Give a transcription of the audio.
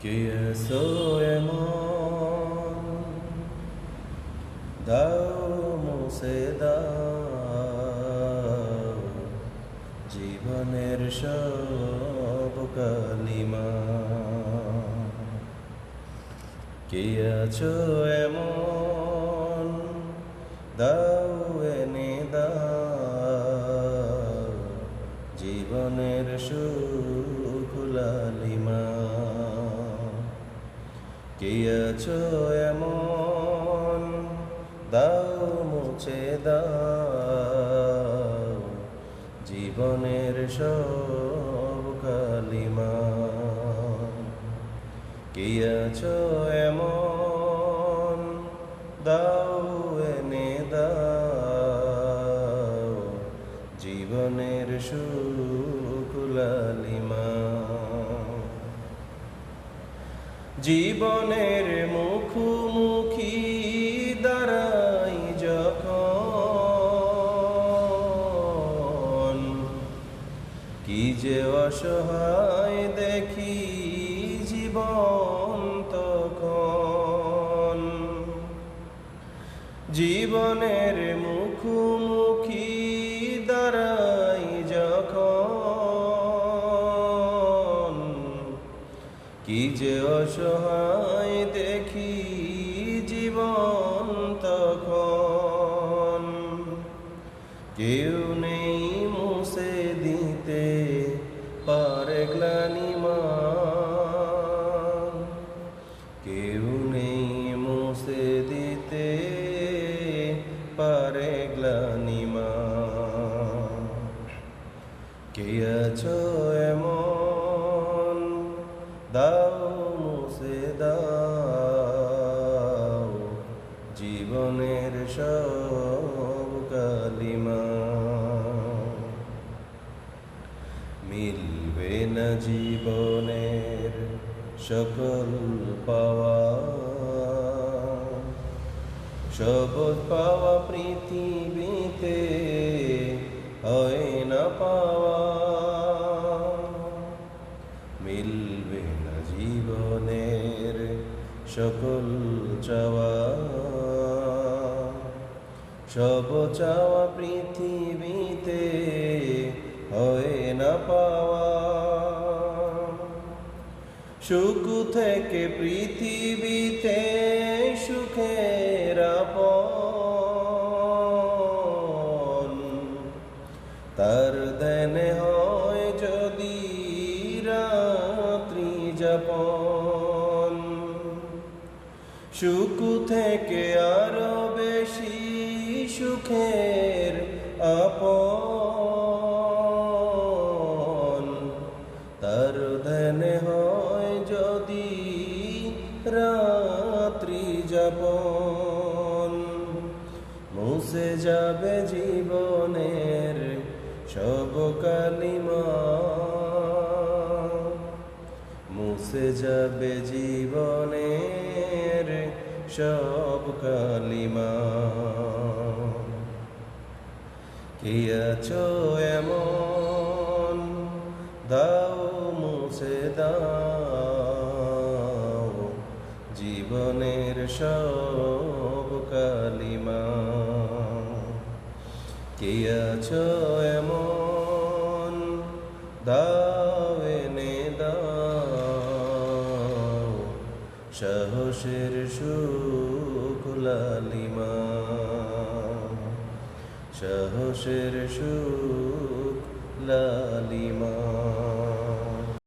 কে আছো এমন দাও মুছে দাও জীবনের সব কালিমা। কে আছো এমন দাও এনে দাও জীবনের সুখ লালিমা। কে আছো এমন দাও মুছে দাও জীবনের সব কালিমা। কে আছো এমন দাও এনে দাও জীবনের সুখ লালিমা। জীবনের মুখোমুখি দাঁড়াই যখন কি যে অসহায় দেখি জীবন তখন। জীবনের মুখোমুখি দাঁড়াই যখন কি যে অসহায় দেখি জীবন তখন। কেউ নেই মুছে দিতে পারে গ্লানিমা, কেউ নেই মুছে দিতে পারে গ্লানিমা। কে আছো এমন দাও মুছে দাও জীবনের সব কালিমা। মিলবে না জীবনের সকল পাওয়া, সবুজ পাওয়া পৃথিবীতে হয় না পাওয়া। মিলবে না জীবনের সকল চাওয়া, সব চাওয়া পৃথিবীতে হয় না পাওয়া। সুখ থেকে পৃথিবীতে সুখের আপন তার দেনে হয় যদি রাত্রি যাপন। সুখ থেকে আরো বেশি সুখের আপন তার দেনে হয় যদি রাত্রি যাপন। মুছে যাবে জীবনের সব কালিমা, মুছে যাবে জীবনের সব কালিমা। কে আছো এমন দাও মুছে দাও জীবনের সব কালিমা। কে আছো এমন দাও এনে দাও সাহসের সুখ লালিমা। সাহসের সুখ লালিমা।